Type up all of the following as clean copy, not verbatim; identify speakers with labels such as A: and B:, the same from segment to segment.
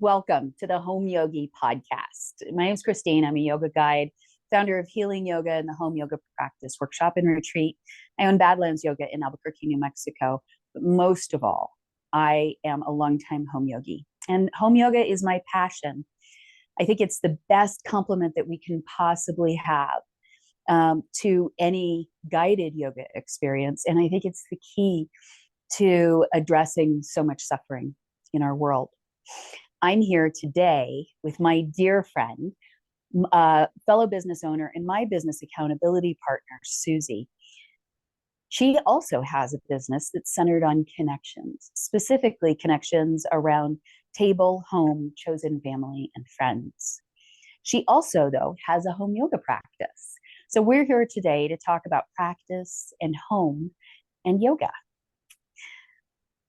A: Welcome to the Home Yogi podcast. My name is Christine. I'm a yoga guide, founder of Healing Yoga and the Home Yoga Practice Workshop and Retreat. I own Badlands Yoga in Albuquerque, New Mexico. But most of all, I am a longtime home yogi. And home yoga is my passion. I think it's the best compliment that we can possibly have to any guided yoga experience. And I think it's the key to addressing so much suffering in our world. I'm here today with my dear friend, fellow business owner, and my business accountability partner, Susie. She also has a business that's centered on connections, specifically connections around table, home, chosen family, and friends. She also, though, has a home yoga practice. So we're here today to talk about practice and home and yoga.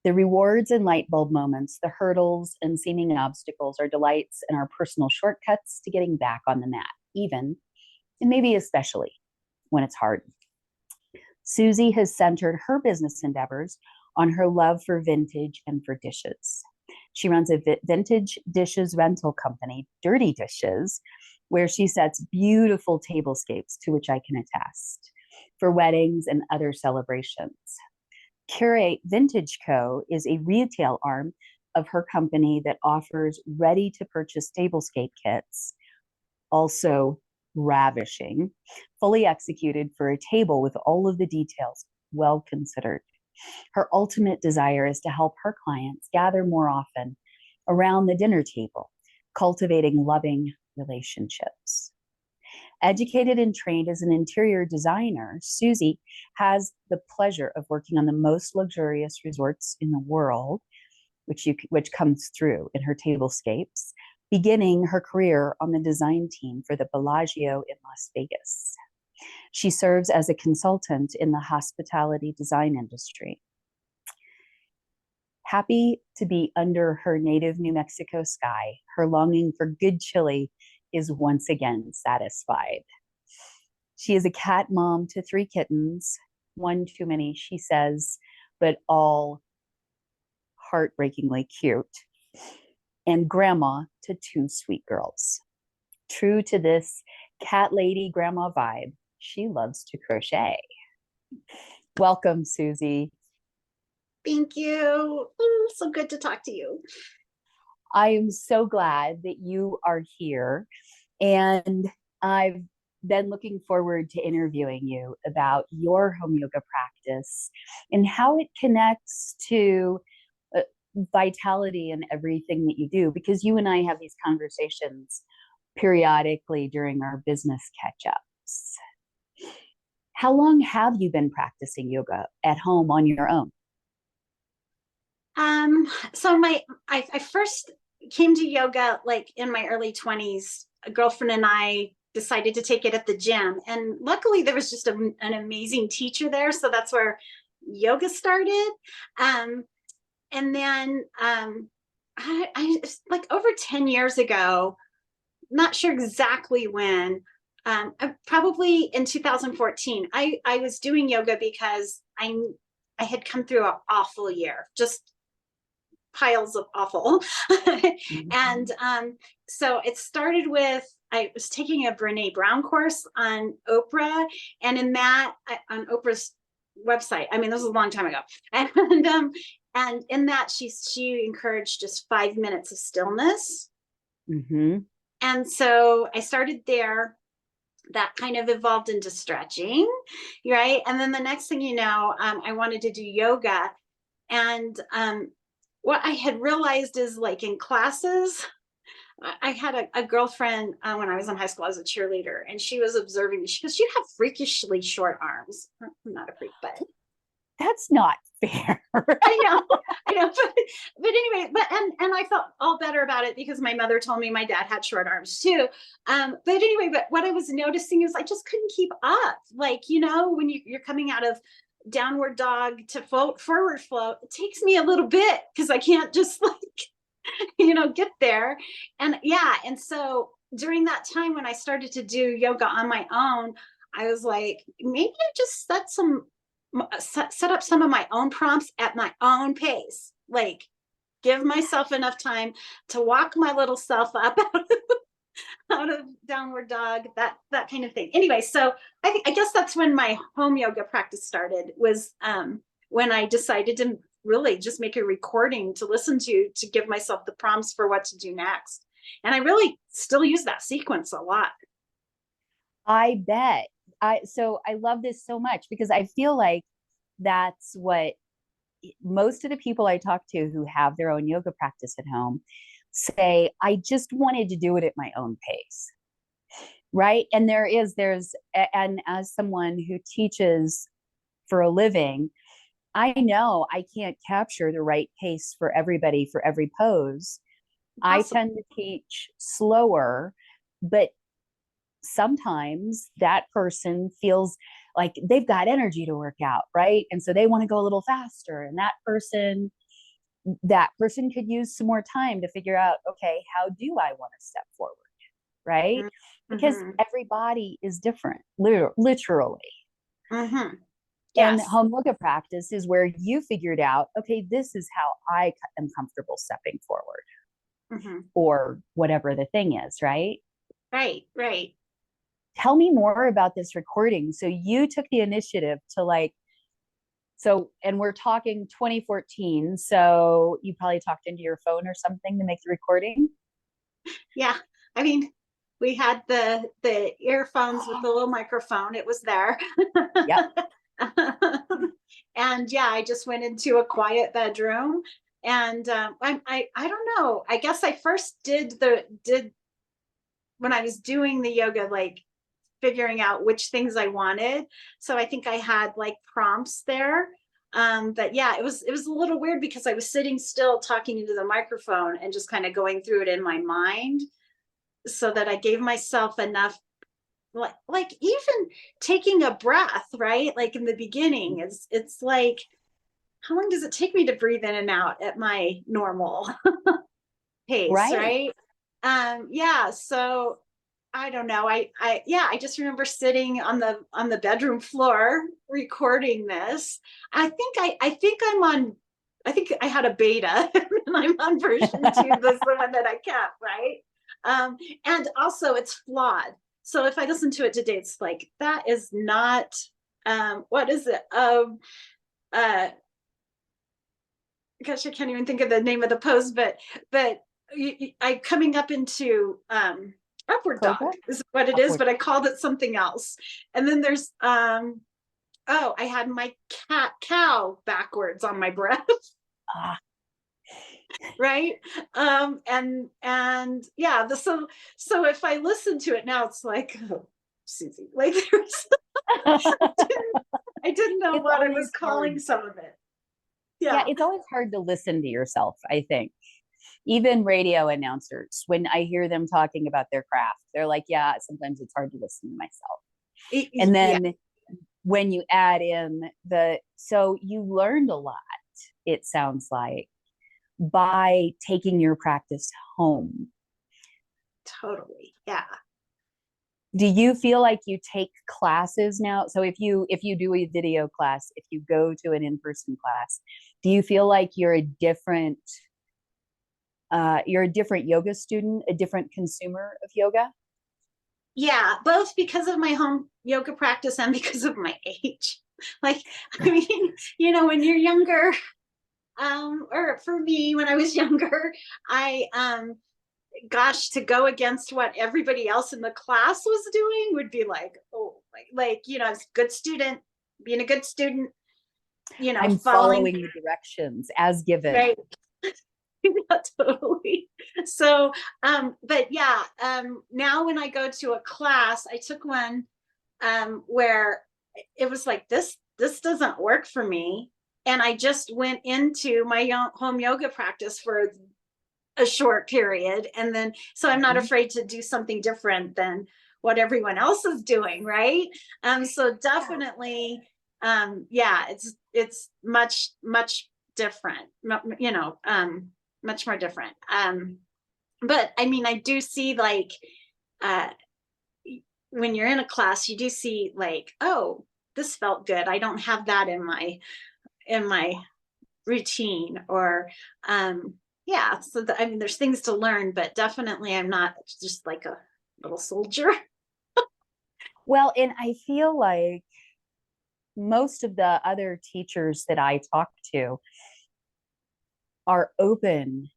A: The rewards and light bulb moments, the hurdles and seeming obstacles are delights and our personal shortcuts to getting back on the mat, even, and maybe especially, when it's hard. Susie has centered her business endeavors on her love for vintage and for dishes. She runs a vintage dishes rental company, Dirty Dishes, where she sets beautiful tablescapes, to which I can attest, for weddings and other celebrations. Curate Vintage Co. is a retail arm of her company that offers ready-to-purchase tablescape kits, also ravishing, fully executed for a table with all of the details well considered. Her ultimate desire is to help her clients gather more often around the dinner table, cultivating loving relationships. Educated and trained as an interior designer, Susie has the pleasure of working on the most luxurious resorts in the world, which comes through in her tablescapes, beginning her career on the design team for the Bellagio in Las Vegas. She serves as a consultant in the hospitality design industry. Happy to be under her native New Mexico sky, her longing for good chile is once again satisfied. She is a cat mom to 3 kittens, one too many, she says, but all heartbreakingly cute, and grandma to 2 sweet girls. True to this cat lady grandma vibe, she loves to crochet. Welcome, Susie.
B: Thank you. So good to talk to you.
A: I am so glad that you are here, and I've been looking forward to interviewing you about your home yoga practice and how it connects to vitality in everything that you do, because you and I have these conversations periodically during our business catch-ups. How long have you been practicing yoga at home on your own?
B: So I first came to yoga like in my early 20s. A girlfriend and I decided to take it at the gym, and luckily there was just an amazing teacher there, so that's where yoga started. And then I like over 10 years ago, not sure exactly when, probably in 2014, I was doing yoga because I had come through an awful year, just piles of awful. And so it started with, I was taking a Brene Brown course on Oprah, and in that, on Oprah's website, I mean, this was a long time ago, and in that she encouraged just 5 minutes of stillness. And so I started there. That kind of evolved into stretching, right? And then the next thing you know, I wanted to do yoga. And what I had realized is, like, in classes, I had a girlfriend when I was in high school. I was a cheerleader, and she was observing me. She goes, "You have freakishly short arms." I'm not a freak, but
A: that's not fair.
B: I know, but anyway, and I felt all better about it because my mother told me my dad had short arms too. But anyway, but what I was noticing is I just couldn't keep up. Like, when you're coming out of downward dog to forward flow, it takes me a little bit because I can't just get there. And and so during that time when I started to do yoga on my own, I was like, maybe I just set up some of my own prompts at my own pace. Like, give myself enough time to walk my little self up out of downward dog, that kind of thing. Anyway, so I guess that's when my home yoga practice started, was when I decided to really just make a recording to listen to give myself the prompts for what to do next. And I really still use that sequence a lot.
A: I bet. So I love this so much, because I feel like that's what most of the people I talk to who have their own yoga practice at home say. I just wanted to do it at my own pace. Right. And and as someone who teaches for a living, I know I can't capture the right pace for everybody for every pose. I tend to teach slower, but sometimes that person feels like they've got energy to work out, right? And so they want to go a little faster. And that person could use some more time to figure out, okay, how do I want to step forward? Right? Because every body is different, literally.
B: Yes.
A: And home yoga practice is where you figured out, okay, this is how I am comfortable stepping forward, or whatever the thing is, right?
B: Right.
A: Tell me more about this recording. So you took the initiative to and we're talking 2014. So you probably talked into your phone or something to make the recording.
B: Yeah. I mean, we had the earphones with the little microphone. It was there.
A: Yep.
B: And yeah, I just went into a quiet bedroom, and I don't know. I guess I first did when I was doing the yoga, like figuring out which things I wanted. So I think I had like prompts there. But yeah, it was a little weird because I was sitting still talking into the microphone and just kind of going through it in my mind, so that I gave myself enough, like even taking a breath, right? Like in the beginning, it's like, how long does it take me to breathe in and out at my normal pace, right? Yeah. So I don't know. I just remember sitting on the bedroom floor recording this. I think I had a beta and I'm on version 2. That's the one that I kept, right? And also it's flawed. So if I listen to it today, it's like, that is not, what is it? Gosh, I can't even think of the name of the pose, but I coming up into, upward dog is what it is, but I called it something else. And then there's, I had my cow backwards on my breath. Right. And yeah, so if I listen to it now, it's like, oh, Susie, like there's I didn't know what I was calling some of it.
A: Yeah, it's always hard to listen to yourself, I think. Even radio announcers, when I hear them talking about their craft, they're like, yeah, sometimes it's hard to listen to myself. And then when you add in so you learned a lot, it sounds like, by taking your practice home.
B: Totally. Yeah.
A: Do you feel like you take classes now? So if you do a video class, if you go to an in-person class, do you feel like you're a different yoga student, a different consumer of yoga?
B: Yeah, both because of my home yoga practice and because of my age. Like, I mean, when you're younger, or for me, when I was younger, I, gosh, to go against what everybody else in the class was doing would be like, oh, as a good student, being a good student,
A: I'm following the directions as given.
B: Right. Yeah, totally. So, but yeah, now when I go to a class, I took one, where it was like, this doesn't work for me. And I just went into my home yoga practice for a short period. And then, so I'm not afraid to do something different than what everyone else is doing. Right. So definitely, yeah, it's much, much different, much more different. But I mean, I do see like, when you're in a class, you do see like, oh, this felt good. I don't have that in my routine, or, yeah. So I mean, there's things to learn, but definitely I'm not just like a little soldier.
A: Well, and I feel like most of the other teachers that I talk to are open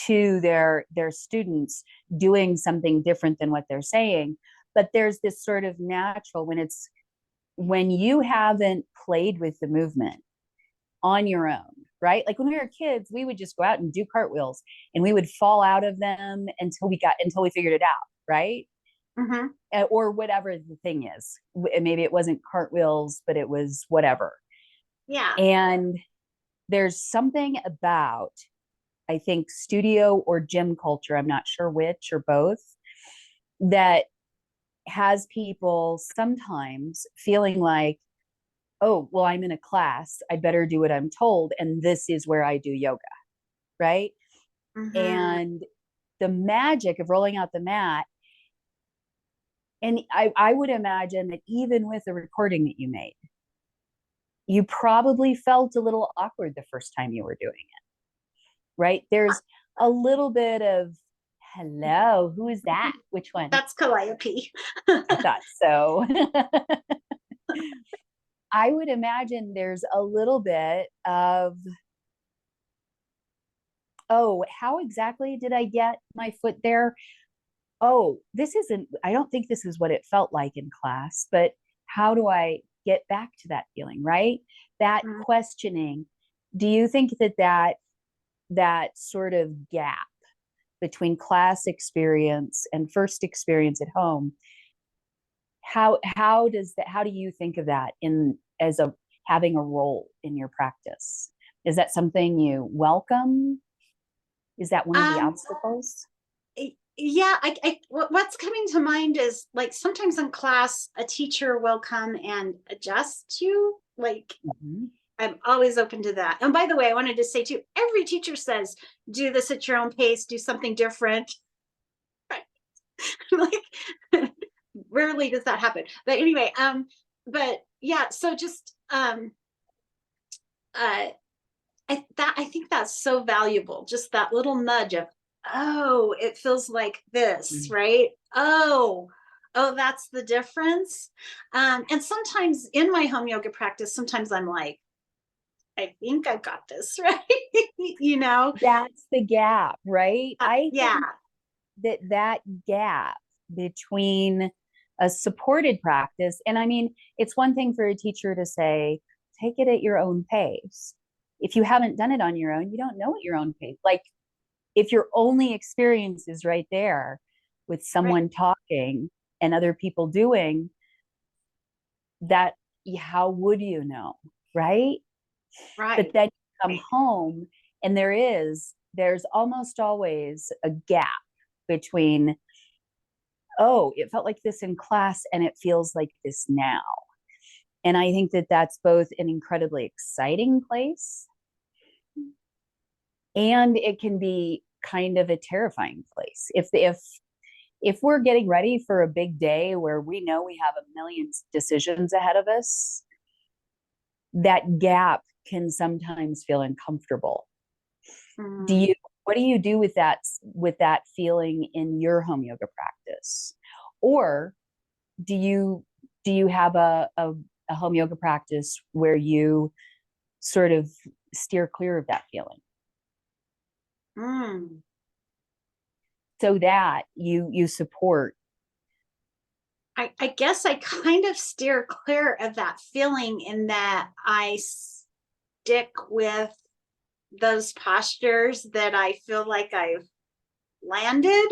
A: to their students doing something different than what they're saying. But there's this sort of natural when you haven't played with the movement on your own, right? Like when we were kids, we would just go out and do cartwheels and we would fall out of them until we figured it out, right?
B: Mm-hmm.
A: Or whatever the thing is. Maybe it wasn't cartwheels, but it was whatever.
B: Yeah.
A: And there's something about, I think, studio or gym culture, I'm not sure which or both, that has people sometimes feeling like, oh, well, I'm in a class, I better do what I'm told, and this is where I do yoga, right?
B: Mm-hmm.
A: And the magic of rolling out the mat, and I would imagine that even with the recording that you made, you probably felt a little awkward the first time you were doing it, right? There's a little bit of, hello, who is that? Which one?
B: That's Calliope.
A: I thought so. I would imagine there's a little bit of, oh, how exactly did I get my foot there? Oh, I don't think this is what it felt like in class, but how do I get back to that feeling, right? That
B: Mm.
A: questioning. Do you think that sort of gap between class experience and first experience at home, how do you think of that in as a having a role in your practice? Is that something you welcome? Is that one of the
B: Um,
A: obstacles?
B: yeah, what's coming to mind is like sometimes in class, a teacher will come and adjust you. Like
A: Mhm.
B: I'm always open to that. And by the way, I wanted to say too, every teacher says, do this at your own pace, do something different. Like rarely does that happen. But anyway, but yeah, so just uh I think that's so valuable. Just that little nudge of, oh, it feels like this,
A: Mhm.
B: right? Oh, that's the difference. And sometimes in my home yoga practice, sometimes I'm like, I think I've got this, right? You know?
A: That's the gap, right? I
B: Yeah,
A: think that gap between a supported practice, and I mean, it's one thing for a teacher to say, take it at your own pace. If you haven't done it on your own, you don't know at your own pace. Like if your only experience is right there with
B: right,
A: someone talking and other people doing that, how would you know, right? But
B: right.
A: then you come home and there's almost always a gap between, oh, it felt like this in class and it feels like this now. And I think that that's both an incredibly exciting place and it can be kind of a terrifying place. If we're getting ready for a big day where we know we have a million decisions ahead of us, that gap can sometimes feel uncomfortable. Do
B: Mm.
A: you what do you do with that feeling in your home yoga practice? Or do you have a home yoga practice where you sort of steer clear of that feeling
B: Mm.
A: so that you support?
B: I guess I kind of steer clear of that feeling in that I stick with those postures that I feel like I've landed,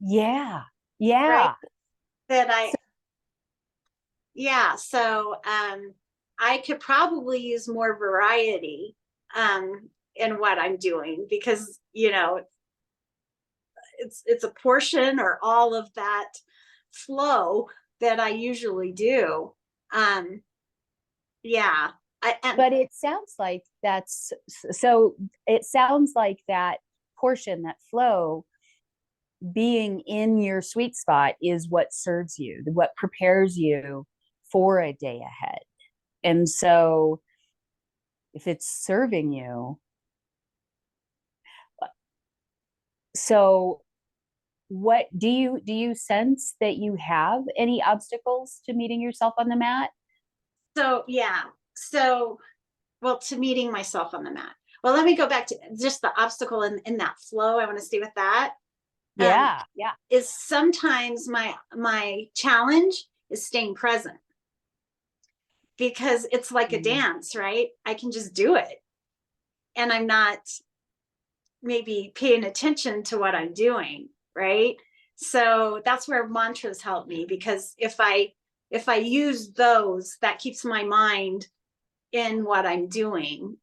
A: Yeah,
B: right?
A: yeah.
B: That
A: So,
B: yeah, so I could probably use more variety in what I'm doing because, you know, it's a portion or all of that flow that I usually do. Um, yeah. And
A: but it sounds like that's so it sounds like that portion, that flow, being in your sweet spot is what serves you, what prepares you for a day ahead. And so if it's serving you, So what do you sense that you have any obstacles to meeting yourself on the mat?
B: So yeah. So well, to meeting myself on the mat. Well, let me go back to just the obstacle in that flow. I want to stay with that.
A: Yeah, yeah.
B: Is sometimes my challenge is staying present, because it's like a
A: Mm.
B: dance, right? I can just do it, and I'm not maybe paying attention to what I'm doing, right? So that's where mantras help me, because if I use those, that keeps my mind in what I'm doing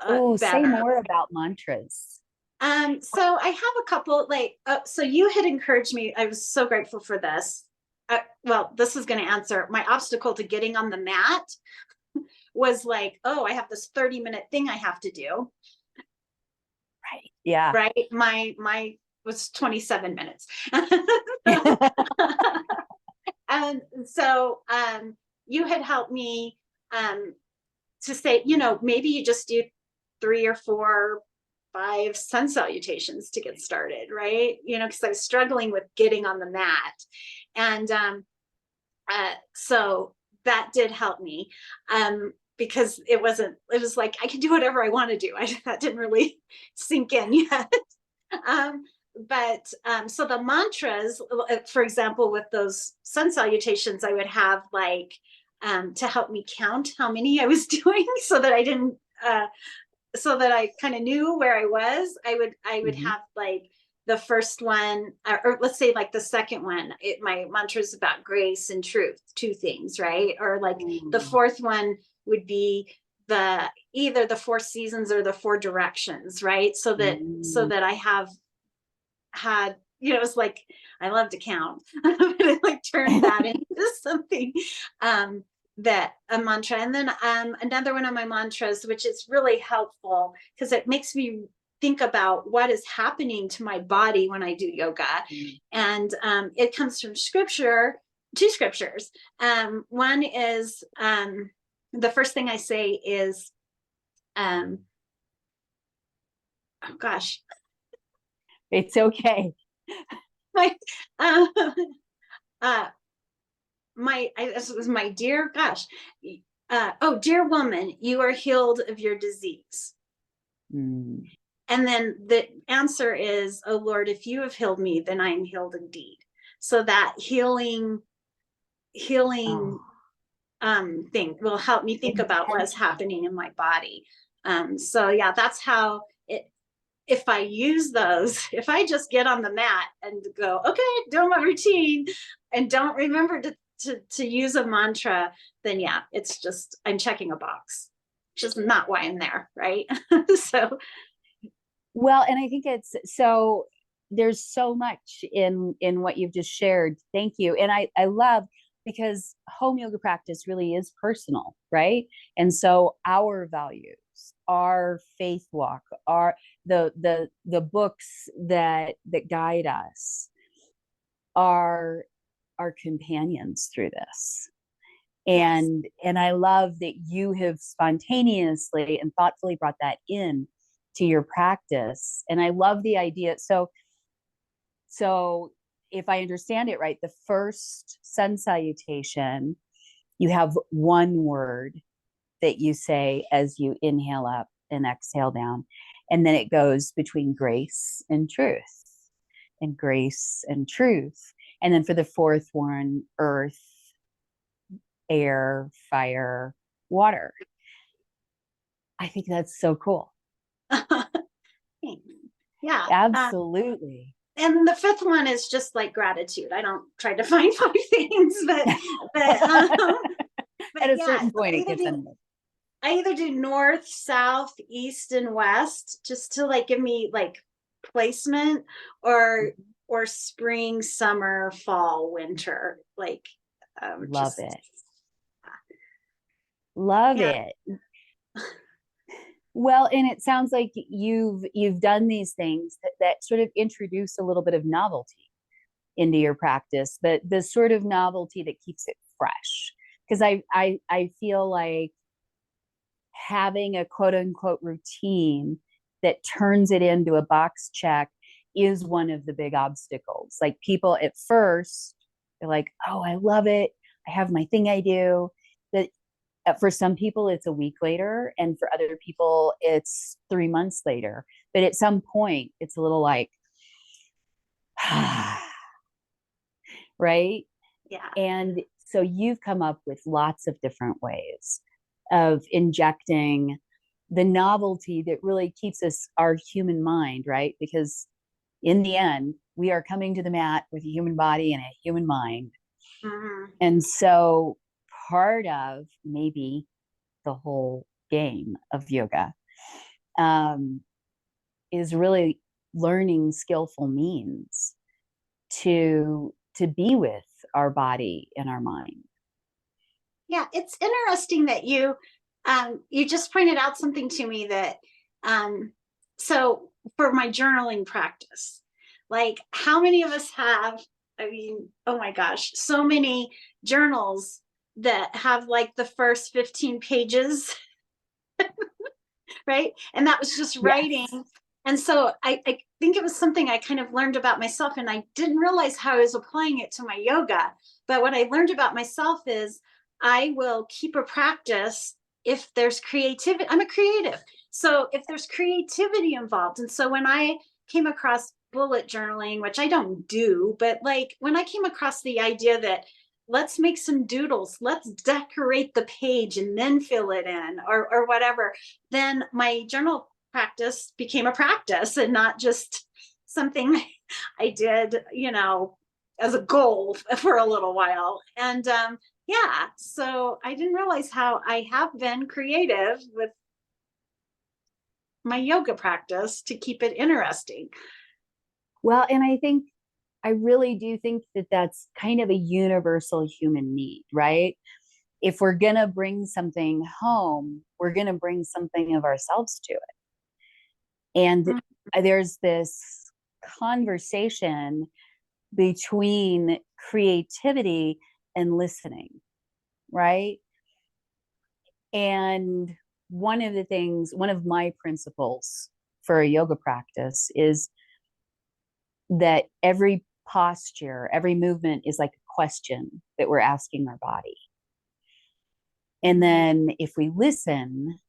A: Oh, say
B: better.
A: more about mantras.
B: So I have a couple, like, so you had encouraged me. I was so grateful for this. Well, this is going to answer my obstacle to getting on the mat was like, oh, I have this 30-minute thing I have to do.
A: Right. Yeah.
B: Right. My was 27 minutes. And so you had helped me to say, maybe you just do 3 or 4, 5 sun salutations to get started, right? Because I was struggling with getting on the mat. And so that did help me, because it was like I could do whatever I want to do. That didn't really sink in yet. um, but so the mantras, for example, with those sun salutations, I would have like to help me count how many I was doing, so that I didn't so that I kind of knew where I was. I would
A: Mhm.
B: have like the first one, or let's say like the second one, my mantra is about grace and truth, 2 things, right? Or like the
A: Mm.
B: fourth one would be either the 4 seasons or the 4 directions, right? So that I have had, it's like I love to count, but I like turned that into something, that a mantra. And then another one of my mantras, which is really helpful because it makes me think about what is happening to my body when I do yoga.
A: Mm.
B: And it comes from scripture, 2 scriptures. One is, the first thing I say is, oh gosh,
A: It's okay.
B: my uh, uh, this was my dear, gosh, oh, dear woman, you are healed of your disease.
A: Mm.
B: And then the answer is, oh Lord, if you have healed me, then I am healed indeed. So that healing
A: Oh,
B: thing will help me think about what's
A: intentional.
B: happening in my body. So yeah, that's how it, if I use those, if I just get on the mat and go, okay, doing my routine, and don't remember to use a mantra, then yeah, it's just, I'm checking a box, which is not why I'm there, right? So
A: Well, and I think it's so there's so much in what you've just shared. Thank you. And I love because home yoga practice really is personal, right? And so our values, our faith walk, our the books that guide us are our companions through this.
B: yes.
A: And I love that you have spontaneously and thoughtfully brought that in to your practice. And I love the idea. So if I understand it right, the first sun salutation, you have one word that you say as you inhale up and exhale down. And then it goes between grace and truth, and grace and truth. And then for the fourth one, earth, air, fire, water. I think that's so cool.
B: Yeah.
A: Absolutely.
B: And the fifth one is just like gratitude. I don't try to find 5 things, but
A: At a
B: yeah,
A: certain
B: so
A: point, it gets endless.
B: I either do north, south, east, and west, just to like give me like placement, or spring, summer, fall, winter, like
A: Love
B: just
A: it. Love
B: yeah.
A: it. Well, and it sounds like you've done these things that sort of introduce a little bit of novelty into your practice, but the sort of novelty that keeps it fresh. Because I feel like having a quote unquote routine that turns it into a box check is one of the big obstacles. Like people at first, they're like, oh, I love it. I have my thing I do. But for some people, it's a week later. And for other people, it's 3 months later. But at some point, it's a little like, right?
B: Yeah.
A: And so you've come up with lots of different ways of injecting the novelty that really keeps us our human mind, right? Because in the end, we are coming to the mat with a human body and a human mind.
B: Mm-hmm.
A: And so part of maybe the whole game of yoga is really learning skillful means to be with our body and our mind.
B: Yeah, it's interesting that you just pointed out something to me that so for my journaling practice, like how many of us have, I mean, oh my gosh, so many journals that have like the first 15 pages, right? And that was just writing.
A: Yes.
B: And so I think it was something I kind of learned about myself, and I didn't realize how I was applying it to my yoga. But what I learned about myself is I will keep a practice if there's creativity. I'm a creative. So if there's creativity involved. And so when I came across bullet journaling, which I don't do, but like when I came across the idea that let's make some doodles, let's decorate the page and then fill it in or whatever, then my journal practice became a practice and not just something I did, as a goal for a little while. And yeah, so I didn't realize how I have been creative with my yoga practice to keep it interesting.
A: Well, and I really do think that that's kind of a universal human need, right? If we're going to bring something home, we're going to bring something of ourselves to it. And there's this conversation between creativity and listening, right? And one of my principles for a yoga practice is that every posture, every movement is like a question that we're asking our body. And then if we listen,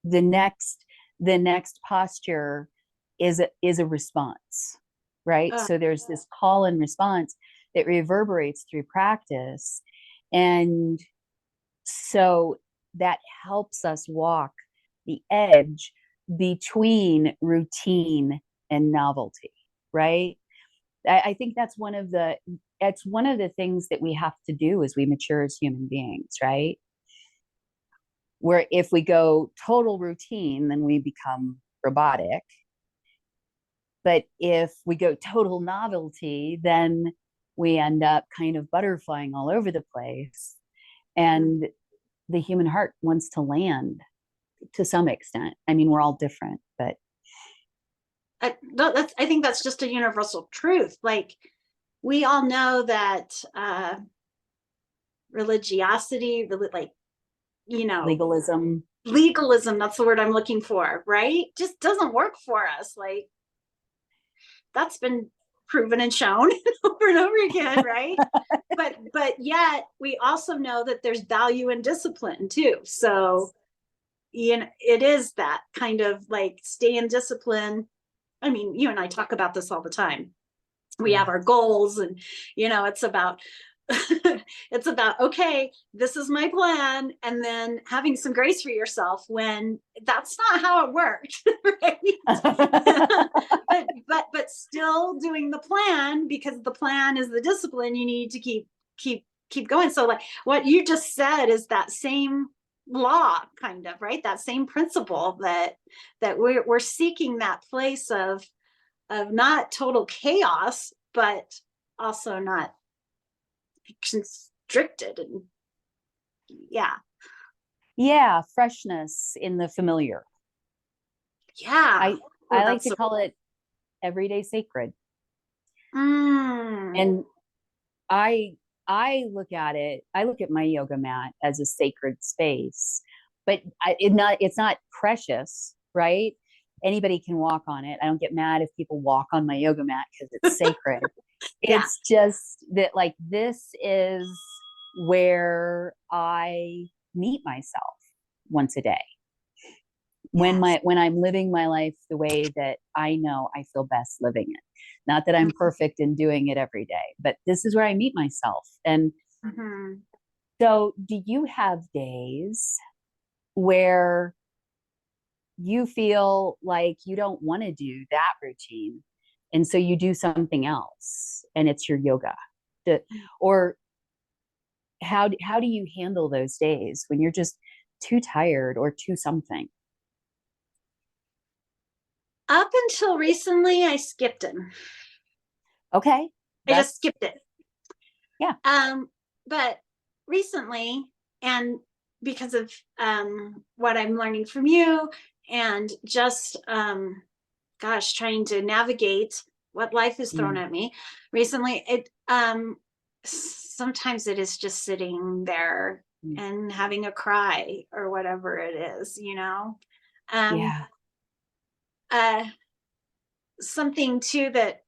A: the next posture is a response, right? So there's this call and response that reverberates through practice. And so that helps us walk the edge between routine and novelty, right? I think that's one of the things that we have to do as we mature as human beings, right? Where if we go total routine, then we become robotic. But if we go total novelty, then we end up kind of butterflying all over the place. And the human heart wants to land to some extent. I mean, we're all different, but
B: I think that's just a universal truth. Like we all know that religiosity, like,
A: legalism,
B: that's the word I'm looking for, right? Just doesn't work for us. Like that's been proven and shown over and over again, right? but yet we also know that there's value in discipline too. So it is that kind of like stay in discipline. I mean, you and I talk about this all the time. We have our goals and it's about it's about, okay, this is my plan, and then having some grace for yourself when that's not how it worked, right? but still doing the plan, because the plan is the discipline you need to keep going. So like what you just said is that same law, kind of, right? That same principle that we're seeking that place of not total chaos, but also not constricted. And
A: yeah, freshness in the familiar.
B: I
A: like to call it everyday sacred. And I look at my yoga mat as a sacred space, but it's not precious, right? anybody can walk on it. I don't get mad if people walk on my yoga mat because it's sacred.
B: Yeah.
A: It's just that, like, this is where I meet myself once a day.
B: Yes.
A: When I'm living my life the way that I know I feel best living it. Not that I'm perfect in doing it every day, but this is where I meet myself. And so, do you have days where you feel like you don't want to do that routine, and so you do something else and it's your yoga? Or how do you handle those days when you're just too tired or too something?
B: Up until recently, I skipped it.
A: Okay.
B: I just skipped it.
A: Yeah.
B: But recently, and because of what I'm learning from you, and just trying to navigate what life has thrown at me recently, it sometimes it is just sitting there and having a cry or whatever it is,
A: Yeah.
B: Something too that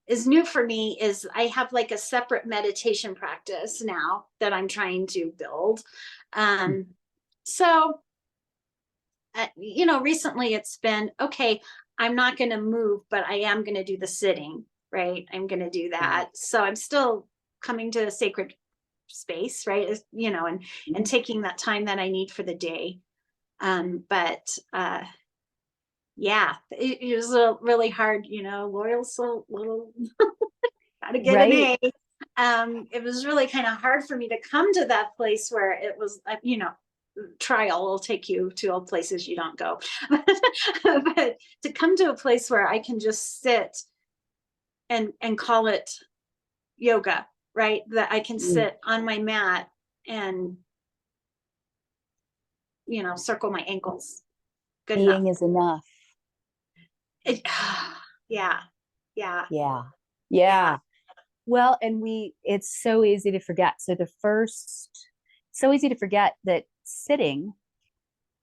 B: is new for me is I have like a separate meditation practice now that I'm trying to build. So, recently it's been, okay, I'm not going to move, but I am going to do the sitting, right? I'm going to do that. So I'm still coming to a sacred space, right? And taking that time that I need for the day. But yeah, it was really hard, loyal, so little, got to get an A. It was really kind of hard for me to come to that place where it was, trial will take you to all places you don't go. But to come to a place where I can just sit and call it yoga, right? That I can sit on my mat and, circle my ankles. Good enough.
A: Being is enough.
B: Yeah.
A: Well, and it's so easy to forget. So easy to forget that sitting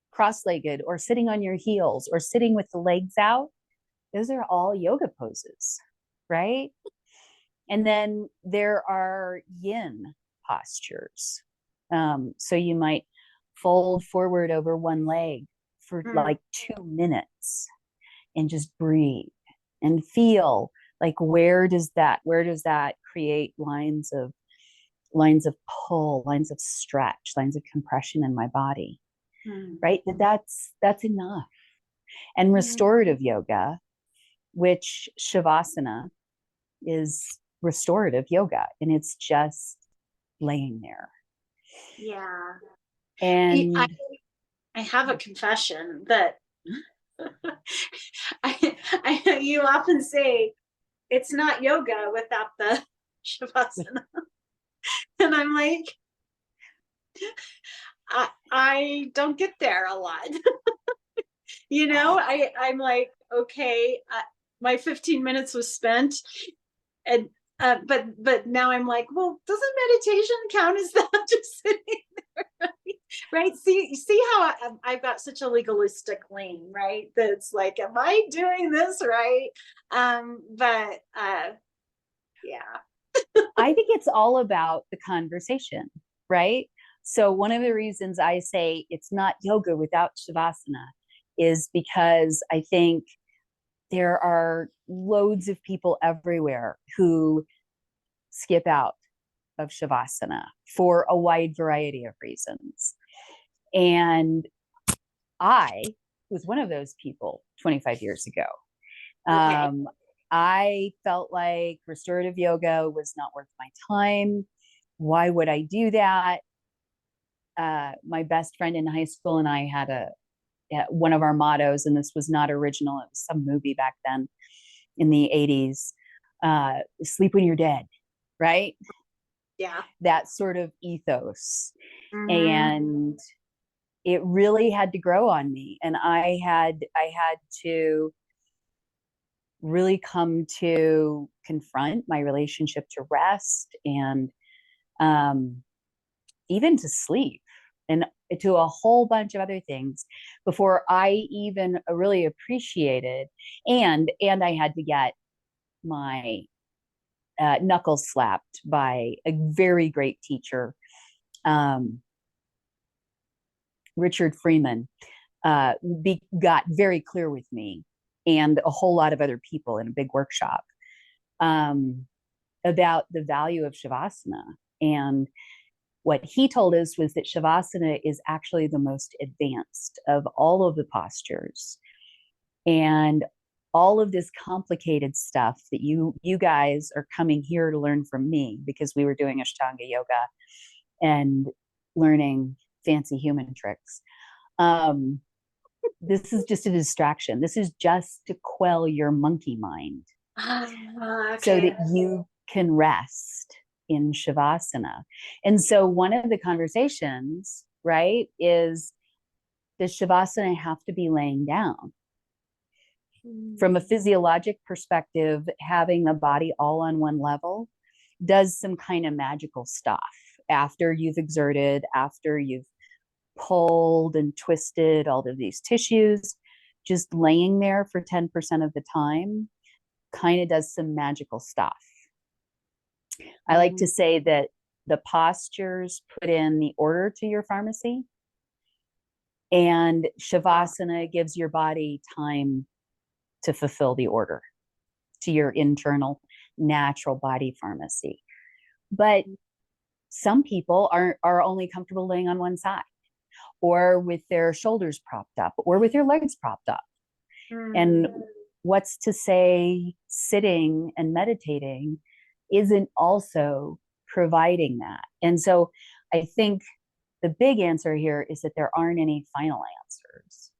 A: cross-legged or sitting on your heels or sitting with the legs out, those are all yoga poses, right? And then there are yin postures. So you might fold forward over one leg for like 2 minutes and just breathe and feel like where does that create lines of pull, lines of stretch, lines of compression in my body, right? That's enough. And restorative yoga, which shavasana is restorative yoga, and it's just laying there.
B: Yeah.
A: And
B: I have a confession that you often say it's not yoga without the shavasana. And I'm like, I don't get there a lot. I'm like, okay, my 15 minutes was spent, and but now I'm like, well, doesn't meditation count as that? Just sitting there, right? See how I've got such a legalistic lane, right? That's like, am I doing this right? But yeah.
A: I think it's all about the conversation, right? So one of the reasons I say it's not yoga without shavasana is because I think there are loads of people everywhere who skip out of shavasana for a wide variety of reasons. And I was one of those people 25 years ago.
B: Okay.
A: I felt like restorative yoga was not worth my time. Why would I do that? My best friend in high school and I had one of our mottos, and this was not original. It was some movie back then in the 80s. Sleep when you're dead, right?
B: Yeah.
A: That sort of ethos. And it really had to grow on me. And I had to really come to confront my relationship to rest and even to sleep and to a whole bunch of other things before I even really appreciated. And I had to get my knuckles slapped by a very great teacher, Richard Freeman, got very clear with me and a whole lot of other people in a big workshop about the value of Shavasana. And what he told us was that Shavasana is actually the most advanced of all of the postures. And all of this complicated stuff that you guys are coming here to learn from me, because we were doing Ashtanga yoga and learning fancy human tricks. This is just a distraction. This is just to quell your monkey mind,
B: Okay.
A: so that you can rest in Shavasana. And so one of the conversations, right, is, does Shavasana have to be laying down? From a physiologic perspective, having the body all on one level does some kind of magical stuff after you've exerted, after you've pulled and twisted all of these tissues. Just laying there for 10% of the time kind of does some magical stuff. I like to say that the postures put in the order to your pharmacy, and Shavasana gives your body time to fulfill the order to your internal natural body pharmacy. But some people are only comfortable laying on one side, or with their shoulders propped up, or with their legs propped up. And what's to say sitting and meditating isn't also providing that? And so I think the big answer here is that there aren't any final answers,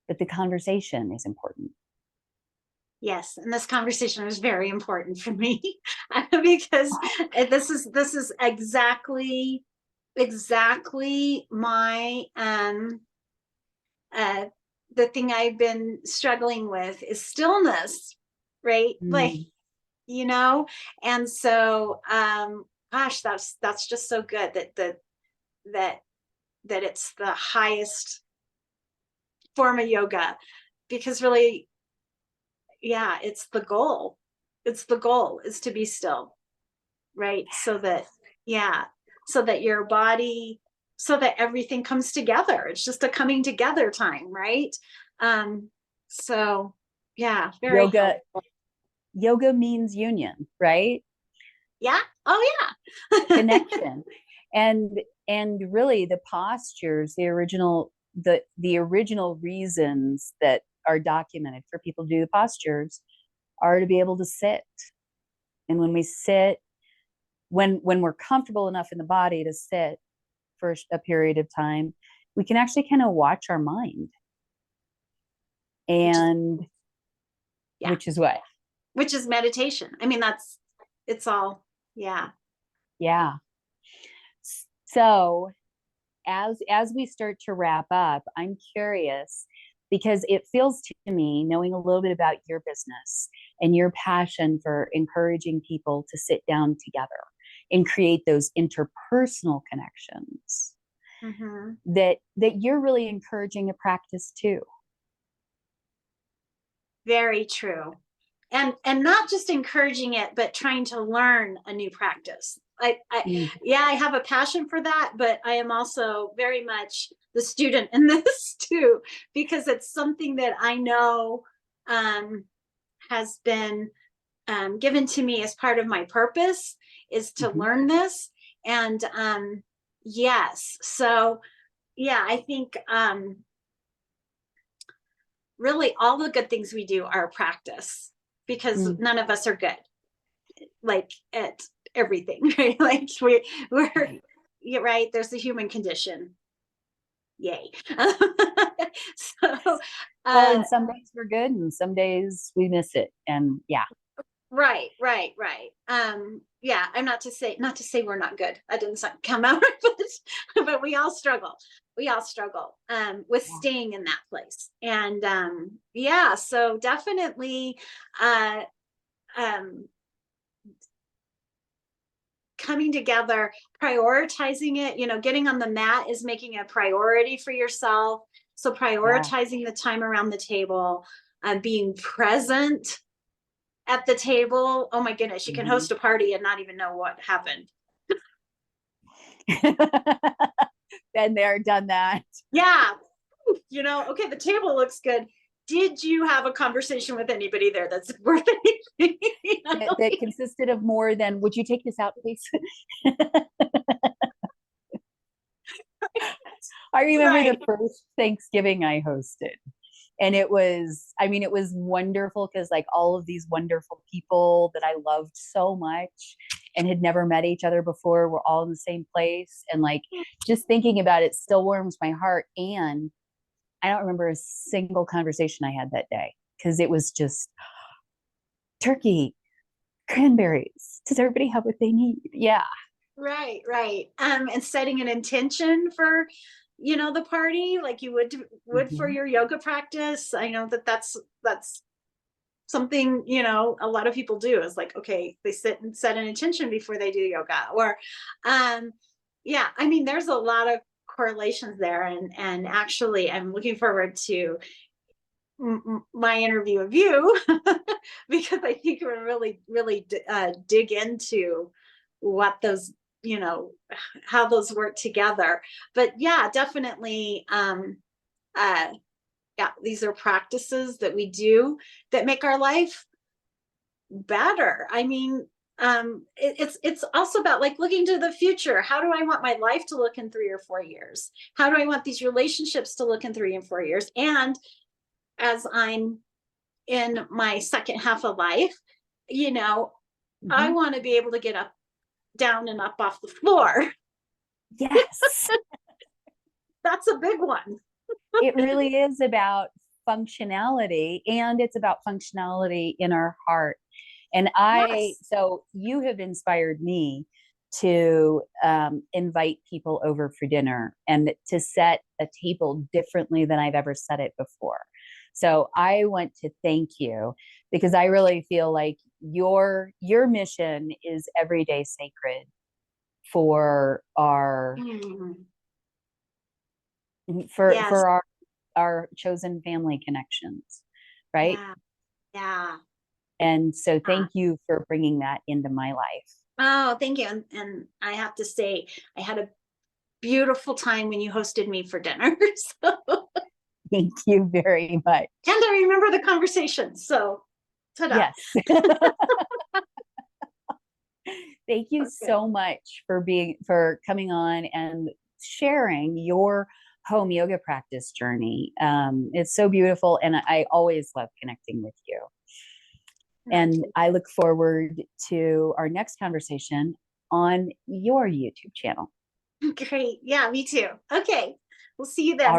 A: but the conversation is important.
B: Yes, and this conversation was very important for me because this is exactly my the thing I've been struggling with is stillness, right? Like, you know, and so gosh, that's just so good that it's the highest form of yoga, because really, yeah, it's the goal is to be still, right? So that, yeah, so that your body, so that everything comes together. It's just a coming together time, right? So yeah, very
A: yoga means union, right?
B: Yeah. Oh yeah.
A: Connection. And really the postures, the original reasons that are documented for people to do the postures are to be able to sit. And when we sit, when we're comfortable enough in the body to sit for a period of time, we can actually kind of watch our mind. And which is what?
B: Which is meditation. I mean, it's all, yeah.
A: Yeah. So as we start to wrap up, I'm curious, because it feels to me, knowing a little bit about your business and your passion for encouraging people to sit down together and create those interpersonal connections, that you're really encouraging a practice too.
B: Very true. And not just encouraging it, but trying to learn a new practice. Yeah, I have a passion for that, but I am also very much the student in this too, because it's something that I know has been given to me as part of my purpose, is to learn this. And yes, so yeah, I think really all the good things we do are a practice, because none of us are good, like, at everything, right? Like we're you're right. There's the human condition. Yay. So
A: well, and some days we're good and some days we miss it. And yeah.
B: Right. Yeah, I'm not to say we're not good. I didn't come out, but we all struggle. With staying in that place. And yeah, so definitely coming together, prioritizing it, getting on the mat is making a priority for yourself. So prioritizing the time around the table, being present at the table. Oh my goodness, you can host a party and not even know what happened.
A: Been there, done that.
B: Yeah. Okay, the table looks good. Did you have a conversation with anybody there that's worth anything?
A: That consisted of more than, would you take this out, please? I remember the first Thanksgiving I hosted. And it was wonderful because like all of these wonderful people that I loved so much and had never met each other before were all in the same place. And like, just thinking about it still warms my heart. And I don't remember a single conversation I had that day because it was just turkey, cranberries. Does everybody have what they need? Yeah.
B: Right. And setting an intention for the party like you would for your yoga practice. I know that's something a lot of people do is like, okay, they sit and set an intention before they do yoga, or there's a lot of correlations there, and actually I'm looking forward to my interview of you because I think we're really dig into what those how those work together. But yeah, definitely these are practices that we do that make our life better. It's also about like looking to the future. How do I want my life to look in 3 or 4 years? How do I want these relationships to look in 3 and 4 years? And as I'm in my second half of life, I want to be able to get up, down and up off the floor.
A: Yes.
B: That's a big one.
A: It really is about functionality, and it's about functionality in our heart. And so you have inspired me to invite people over for dinner and to set a table differently than I've ever set it before. So I want to thank you because I really feel like your mission is everyday sacred for our for our chosen family connections, right?
B: Yeah.
A: And so thank you for bringing that into my life.
B: Oh, thank you. And I have to say, I had a beautiful time when you hosted me for dinner. So.
A: Thank you very much.
B: And I remember the conversation. So, ta-da.
A: Yes. Thank you so much for coming on and sharing your home yoga practice journey. It's so beautiful. And I always love connecting with you. And I look forward to our next conversation on your YouTube channel.
B: Great. Yeah, me too. Okay. We'll see you then.